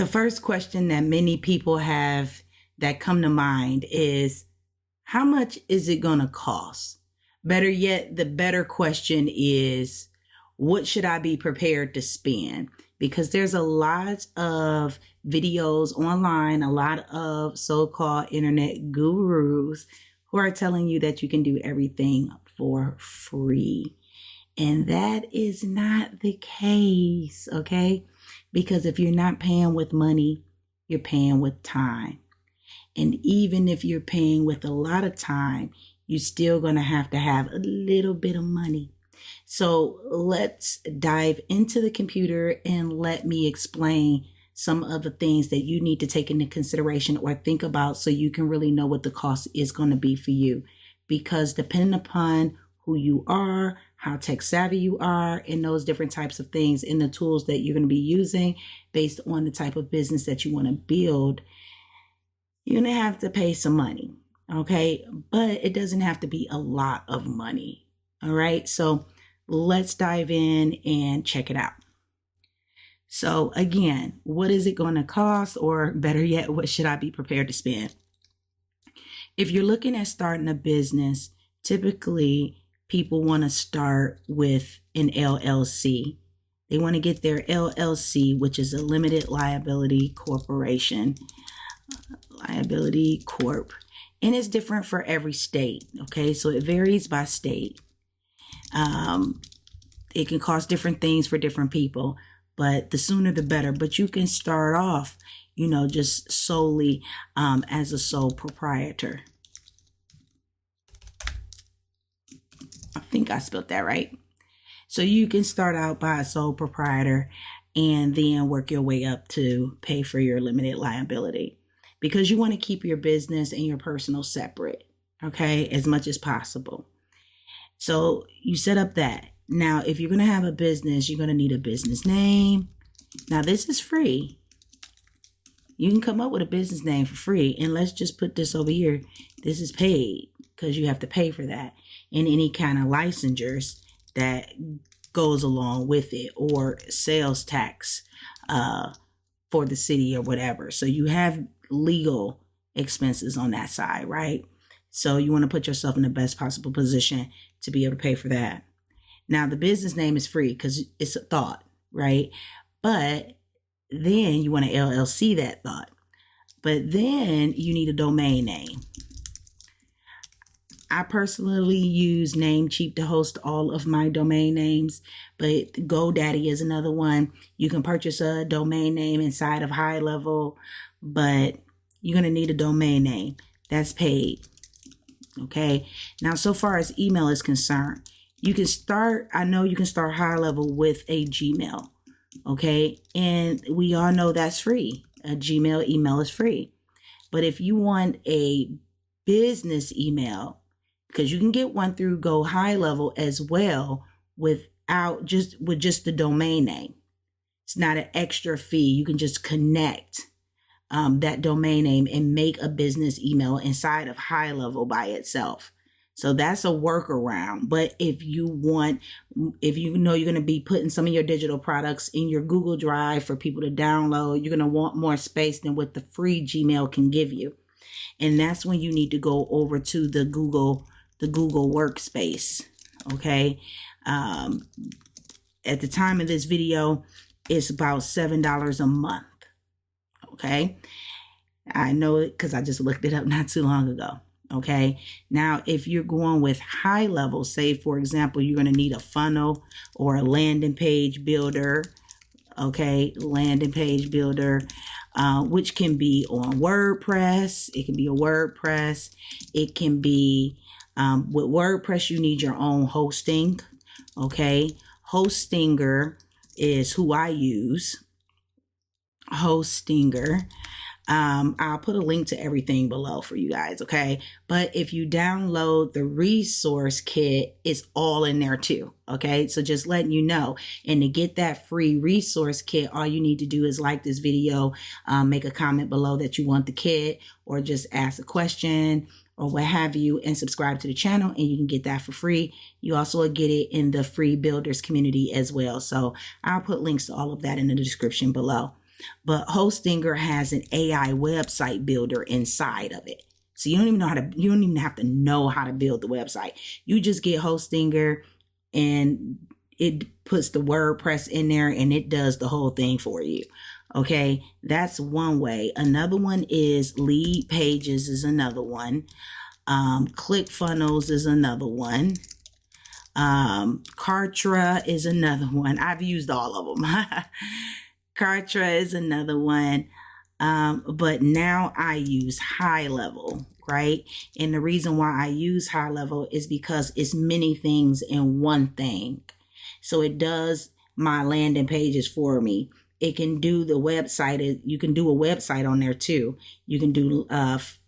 The first question that many people have that come to mind is, how much is it going to cost? Better yet, the better question is, what should I be prepared to spend? Because there's a lot of videos online, a lot of so-called internet gurus who are telling you that you can do everything for free. And that is not the case, okay? Because if you're not paying with money, you're paying with time. And even if you're paying with a lot of time, you're still going to have a little bit of money. So let's dive into the computer and let me explain some of the things that you need to take into consideration or think about so you can really know what the cost is going to be for you. Because depending upon who you are, how tech savvy you are, and those different types of things and the tools that you're going to be using based on the type of business that you want to build, you're going to have to pay some money, okay? But it doesn't have to be a lot of money, all right? So let's dive in and check it out. So again, what is it going to cost, or better yet, what should I be prepared to spend? If you're looking at starting a business, typically people want to start with an LLC. They want to get their LLC, which is a limited liability corporation, liability corp. And it's different for every state, okay? So it varies by state. It can cost different things for different people, but the sooner the better. But you can start off, just solely as a sole proprietor. I think I spelled that right. So you can start out by a sole proprietor and then work your way up to pay for your limited liability, because you want to keep your business and your personal separate, okay, as much as possible. So you set up that. Now, if you're going to have a business, you're going to need a business name. Now, this is free. You can come up with a business name for free. And let's just put this over here. This is paid because you have to pay for that. And any kind of licensures that goes along with it, or sales tax for the city or whatever. So you have legal expenses on that side, right? So you want to put yourself in the best possible position to be able to pay for that. Now, the business name is free because it's a thought, right? But then you want to LLC that thought. But then you need a domain name. I personally use Namecheap to host all of my domain names, but GoDaddy is another one. You can purchase a domain name inside of High Level, but you're going to need a domain name. That's paid. Okay. Now, so far as email is concerned, you can start High Level with a Gmail. Okay. And we all know that's free. A Gmail email is free. But if you want a business email, because you can get one through Go High Level as well with just the domain name. It's not an extra fee. You can just connect that domain name and make a business email inside of High Level by itself. So that's a workaround. But if you know you're going to be putting some of your digital products in your Google Drive for people to download, you're going to want more space than what the free Gmail can give you. And that's when you need to go over to the Google Workspace. Okay. At the time of this video, it's about $7 a month. Okay. I know it because I just looked it up not too long ago. Okay. Now, if you're going with High Level, say, for example, you're going to need a funnel or a landing page builder. Okay. Landing page builder, which can be on WordPress. It can be a WordPress. It can be, with WordPress, you need your own hosting. Okay. Hostinger is who I use. Hostinger. I'll put a link to everything below for you guys, okay? But if you download the resource kit, it's all in there too, okay? So just letting you know. And to get that free resource kit, all you need to do is like this video, make a comment below that you want the kit, or just ask a question or what have you, and subscribe to the channel, and you can get that for free. You also will get it in the free builders community as well. So I'll put links to all of that in the description below. but Hostinger has an AI website builder inside of it. So you don't even have to know how to build the website. You just get Hostinger and it puts the WordPress in there and it does the whole thing for you. Okay, that's one way. Another one is Lead Pages is another one. ClickFunnels is another one. Kartra is another one. I've used all of them. Kartra is another one. But now I use High Level, right? And the reason why I use High Level is because it's many things in one thing. So it does my landing pages for me. It can do the website. You can do a website on there too. You can do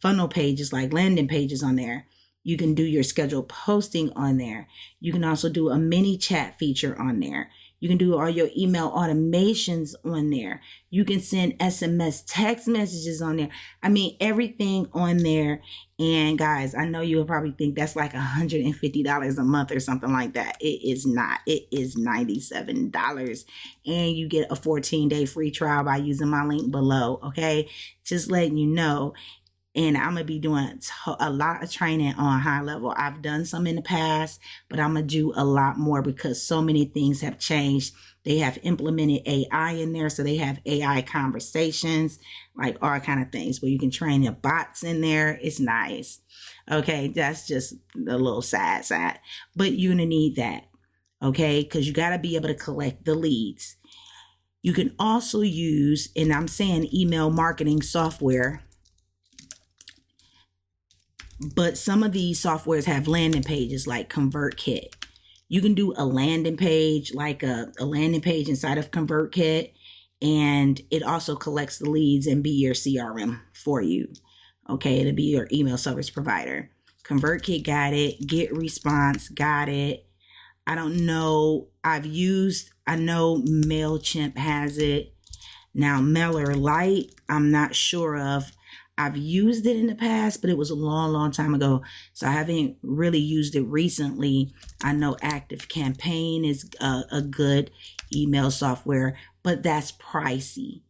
funnel pages like landing pages on there. You can do your scheduled posting on there. You can also do a mini chat feature on there. You can do all your email automations on there. You can send SMS text messages on there. I mean, everything on there. And guys, I know you will probably think that's like $150 a month or something like that. It is not. It is $97. And you get a 14-day free trial by using my link below. Okay. Just letting you know. And I'm going to be doing a lot of training on High Level. I've done some in the past, but I'm going to do a lot more because so many things have changed. They have implemented AI in there. So they have AI conversations, like all kind of things where you can train your bots in there. It's nice. Okay. That's just a little sad, but you're going to need that. Okay. Because you got to be able to collect the leads. You can also use, and I'm saying email marketing software, but some of these softwares have landing pages like ConvertKit. You can do a landing page, like a landing page inside of ConvertKit, and it also collects the leads and be your CRM for you. Okay, it'll be your email service provider. ConvertKit got it. GetResponse got it. I don't know. I know MailChimp has it. Now, MailerLite, I'm not sure of. I've used it in the past, but it was a long time ago. So I haven't really used it recently. I know ActiveCampaign is a good email software, but that's pricey.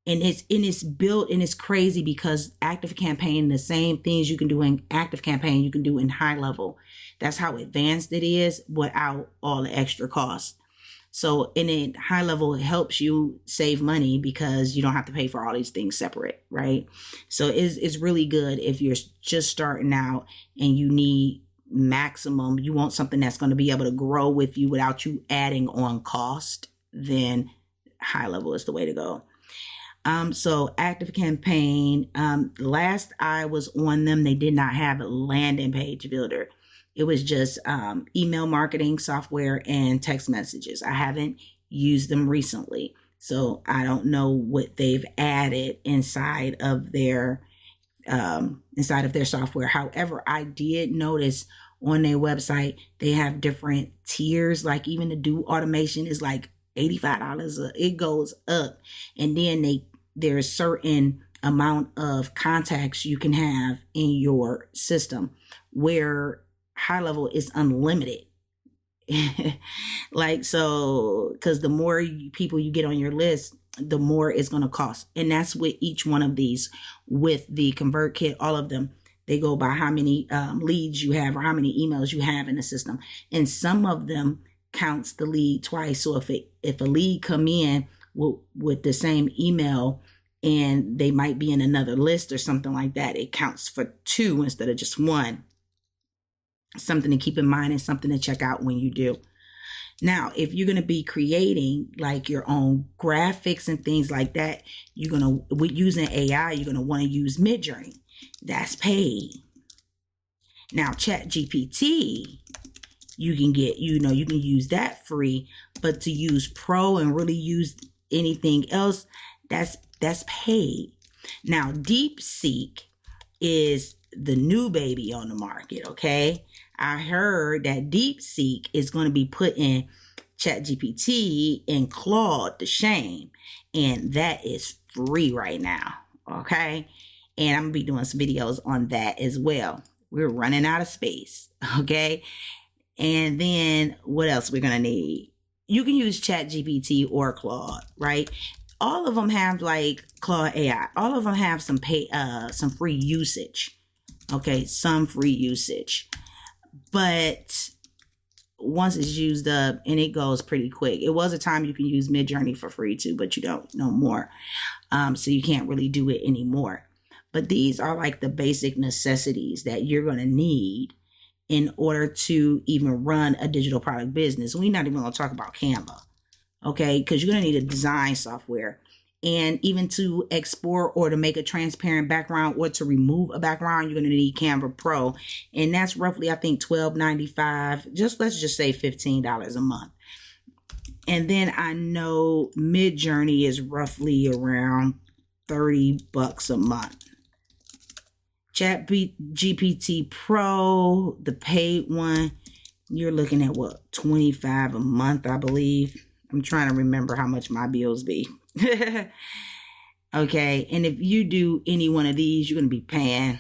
And it's built, and it's crazy because ActiveCampaign, the same things you can do in ActiveCampaign, you can do in High Level. That's how advanced it is without all the extra costs. So in it, High Level helps you save money because you don't have to pay for all these things separate, right? So it's really good if you're just starting out and you need maximum, you want something that's going to be able to grow with you without you adding on cost, then High Level is the way to go. So ActiveCampaign, last I was on them, they did not have a landing page builder. It was just email marketing software and text messages. I haven't used them recently, so I don't know what they've added inside of their software. However, I did notice on their website they have different tiers. Like even to do automation is like $85. It goes up, and then there's certain amount of contacts you can have in your system where High Level is unlimited. Like, so, because the more people you get on your list, the more it's going to cost. And that's with each one of these. With the ConvertKit, all of them, they go by how many leads you have or how many emails you have in the system. And some of them counts the lead twice. So if a lead come in with the same email and they might be in another list or something like that, it counts for 2 instead of just 1. Something to keep in mind and something to check out when you do. Now, if you're going to be creating like your own graphics and things like that, with using AI, you're going to want to use Midjourney. That's paid. Now, ChatGPT, you can use that free, but to use Pro and really use anything else, that's paid. Now, DeepSeek is the new baby on the market. Okay. I heard that DeepSeek is going to be putting ChatGPT and Claude to shame. And that is free right now. Okay. And I'm going to be doing some videos on that as well. We're running out of space. Okay. And then what else we're going to need? You can use ChatGPT or Claude, right? all of them have like Claude AI. All of them have some free usage. Okay, some free usage. But once it's used up, and it goes pretty quick. It was a time you can use Midjourney for free too, but you don't no more. So you can't really do it anymore. But these are like the basic necessities that you're going to need in order to even run a digital product business. We're not even going to talk about Canva, okay? Because you're going to need a design software. And even to export or to make a transparent background or to remove a background, you're going to need Canva Pro. And that's roughly, I think, $12.95. Let's just say $15 a month. And then I know Midjourney is roughly around $30 a month. ChatGPT Pro, the paid one, you're looking at what, $25 a month, I believe. I'm trying to remember how much my bills be. Okay, and if you do any one of these, you're going to be paying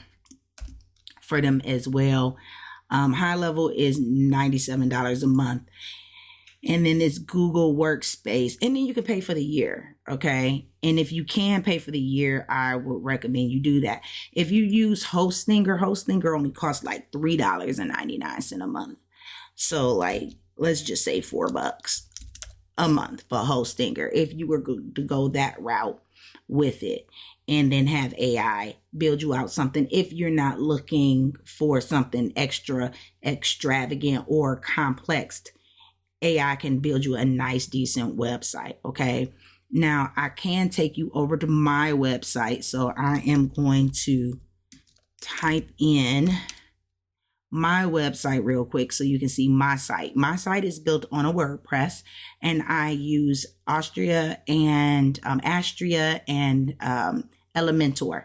for them as well. High level is $97 a month. And then this Google Workspace, and then you can pay for the year, okay? And if you can pay for the year, I would recommend you do that. If you use Hostinger only costs like $3.99 a month. So like, let's just say $4 a month for Hostinger if you were to go that route with it, and then have AI build you out something. If you're not looking for something extravagant or complex, AI can build you a nice, decent website. Okay. Now I can take you over to my website. So I am going to type in my website real quick so you can see my site. My site is built on a WordPress, and I use Astria and Elementor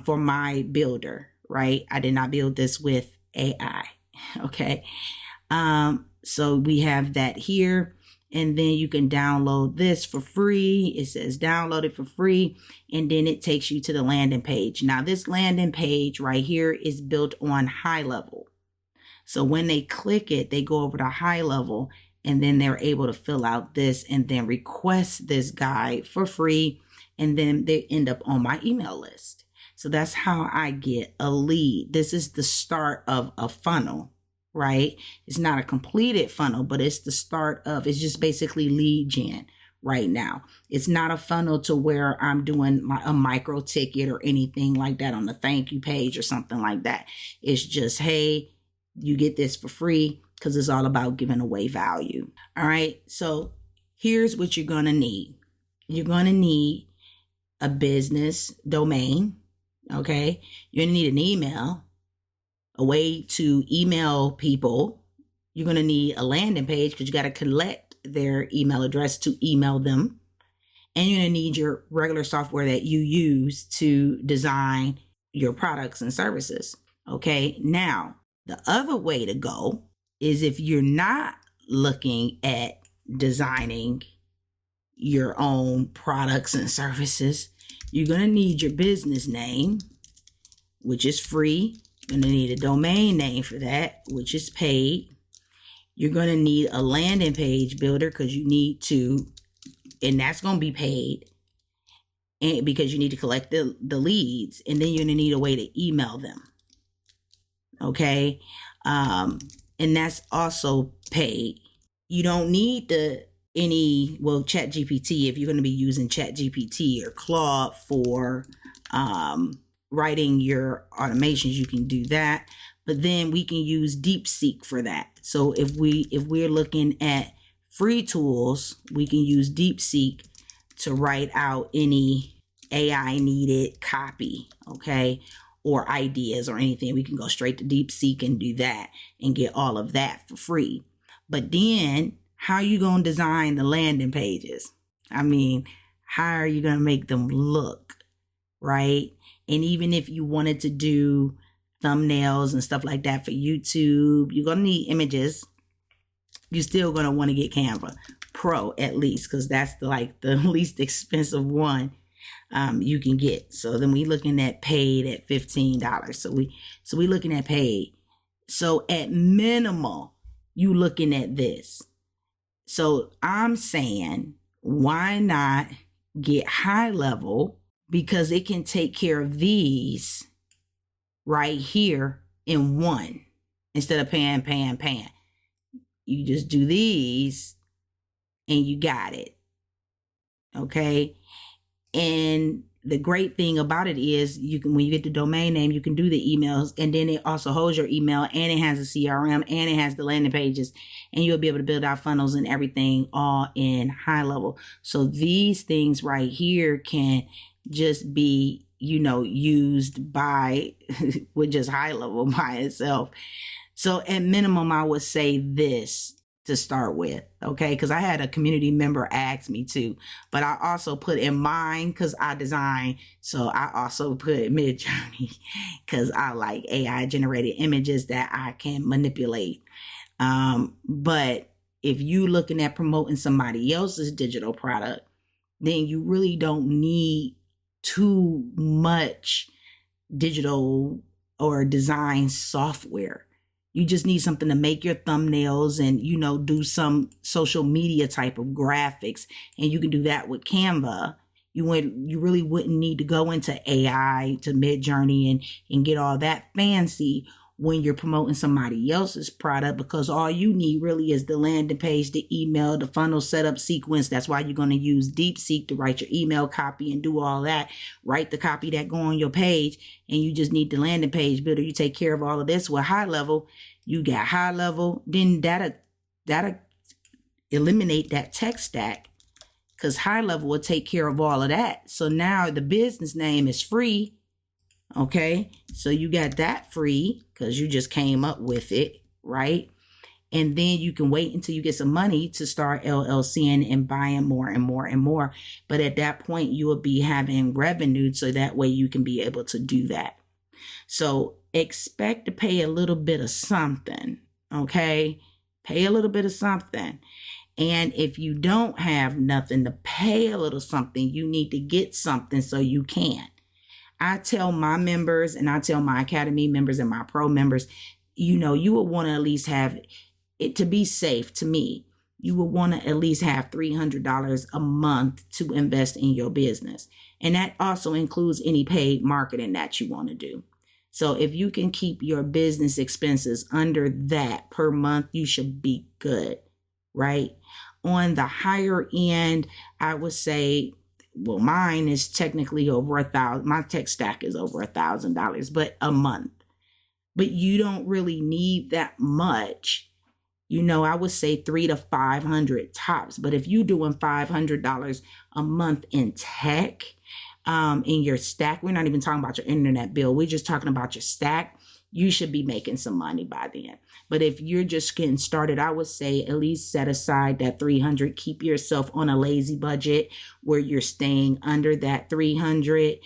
for my builder, right? I did not build this with AI. Okay. So we have that here, and then you can download this for free. It says download it for free, and then it takes you to the landing page. Now this landing page right here is built on High Level. So when they click it, they go over to High Level, and then they're able to fill out this and then request this guide for free, and then they end up on my email list. So that's how I get a lead. This is the start of a funnel. Right? It's not a completed funnel, but it's the start of, it's just basically lead gen right now. It's not a funnel to where I'm doing a micro ticket or anything like that on the thank you page or something like that. It's just, hey, you get this for free, because it's all about giving away value. All right. So here's what you're going to need. You're going to need a business domain. Okay. You're going to need an email, a way to email people. You're going to need a landing page because you got to collect their email address to email them. And you're going to need your regular software that you use to design your products and services. Okay. Now, the other way to go is if you're not looking at designing your own products and services, you're going to need your business name, which is free. You're going to need a domain name for that, which is paid. You're going to need a landing page builder because you need to, and that's going to be paid, and because you need to collect the leads, and then you're going to need a way to email them. Okay. And that's also paid. You don't need ChatGPT, if you're going to be using ChatGPT or Claude for, writing your automations, you can do that. But then we can use DeepSeek for that. So if we're looking at free tools, we can use DeepSeek to write out any AI needed copy, okay, or ideas or anything. We can go straight to DeepSeek and do that and get all of that for free. But then how are you going to design the landing pages? I mean, how are you going to make them look, right? And even if you wanted to do thumbnails and stuff like that for YouTube, you're going to need images. You're still going to want to get Canva Pro at least, because that's the least expensive one you can get. So then we looking at paid at $15. So we looking at paid. So at minimal, you looking at this. So I'm saying, why not get High Level because it can take care of these right here in one instead of paying. You just do these and you got it. Okay. And the great thing about it is you can, when you get the domain name, you can do the emails, and then it also holds your email, and it has a CRM, and it has the landing pages, and you'll be able to build out funnels and everything all in High Level. So these things right here can just be, used by with just High Level by itself. So at minimum, I would say this to start with, okay? Because I had a community member ask me too, but I also put in mine because I design. So I also put Midjourney because I like AI generated images that I can manipulate. But if you looking at promoting somebody else's digital product, then you really don't need too much digital or design software. You just need something to make your thumbnails and, do some social media type of graphics. And you can do that with Canva. You really wouldn't need to go into AI to Midjourney and get all that fancy when you're promoting somebody else's product, because all you need really is the landing page, the email, the funnel setup sequence. That's why you're going to use DeepSeek to write your email copy and do all that. Write the copy that go on your page, and you just need the landing page builder. You take care of all of this with High Level. You got High Level, then that'll eliminate that tech stack, because High Level will take care of all of that. So now the business name is free. Okay, so you got that free because you just came up with it, right? And then you can wait until you get some money to start LLCing and buying more and more and more. But at that point, you will be having revenue, so that way you can be able to do that. So expect to pay a little bit of something, okay? Pay a little bit of something. And if you don't have nothing to pay a little something, you need to get something so you can. I tell my members, and I tell my academy members and my pro members, you will want to at least have it, to be safe to me. You will want to at least have $300 a month to invest in your business. And that also includes any paid marketing that you want to do. So if you can keep your business expenses under that per month, you should be good, right? On the higher end, I would say, well, mine is technically over $1,000. My tech stack is over $1,000, but a month. But you don't really need that much. I would say $300 to $500 tops. But if you're doing $500 a month in tech, in your stack, we're not even talking about your internet bill. We're just talking about your stack. You should be making some money by then. But if you're just getting started, I would say at least set aside that $300. Keep yourself on a lazy budget where you're staying under that $300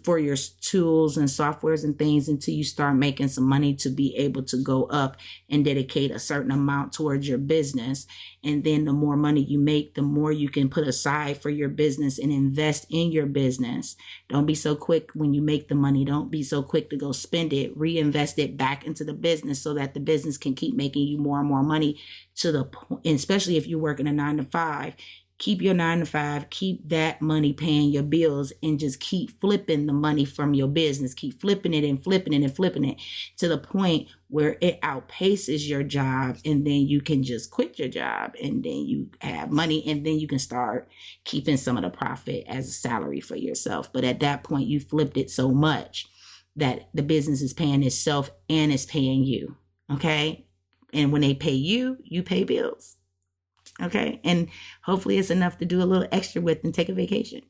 for your tools and softwares and things until you start making some money to be able to go up and dedicate a certain amount towards your business. And then the more money you make, the more you can put aside for your business and invest in your business. Don't be so quick when you make the money. Don't be so quick to go spend it. Reinvest it back into the business so that the business can keep making you more and more money, to the point, especially if you're working a 9-to-5. Keep your 9-to-5, keep that money paying your bills, and just keep flipping the money from your business. Keep flipping it and flipping it and flipping it to the point where it outpaces your job, and then you can just quit your job, and then you have money, and then you can start keeping some of the profit as a salary for yourself. But at that point, you flipped it so much that the business is paying itself and it's paying you, okay? And when they pay you, you pay bills. Okay. And hopefully it's enough to do a little extra with and take a vacation.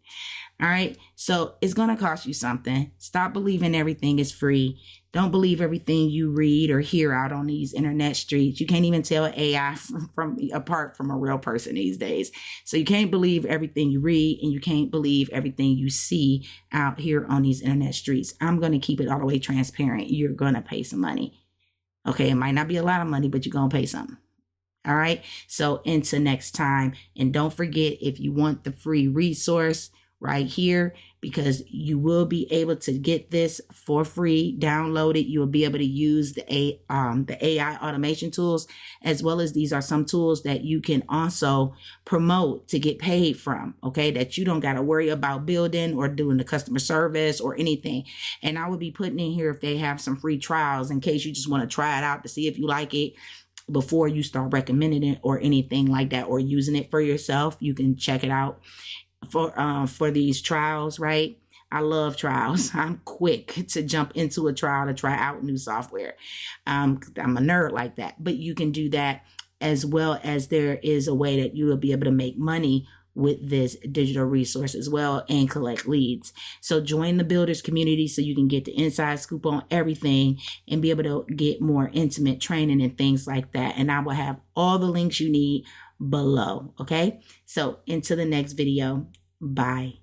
All right. So it's going to cost you something. Stop believing everything is free. Don't believe everything you read or hear out on these internet streets. You can't even tell AI apart from a real person these days. So you can't believe everything you read, and you can't believe everything you see out here on these internet streets. I'm going to keep it all the way transparent. You're going to pay some money. Okay. It might not be a lot of money, but you're going to pay something. All right. So until next time. And don't forget, if you want the free resource right here, because you will be able to get this for free. Download it. You will be able to use the AI automation tools, as well as these are some tools that you can also promote to get paid from, okay, that you don't got to worry about building or doing the customer service or anything. And I would be putting in here if they have some free trials in case you just want to try it out to see if you like it before you start recommending it or anything like that, or using it for yourself. You can check it out for these trials, right? I love trials. I'm quick to jump into a trial to try out new software. I'm a nerd like that, but you can do that, as well as there is a way that you will be able to make money with this digital resource as well and collect leads. So join the builders community so you can get the inside scoop on everything and be able to get more intimate training and things like that. And I will have all the links you need below. Okay. So until the next video, bye.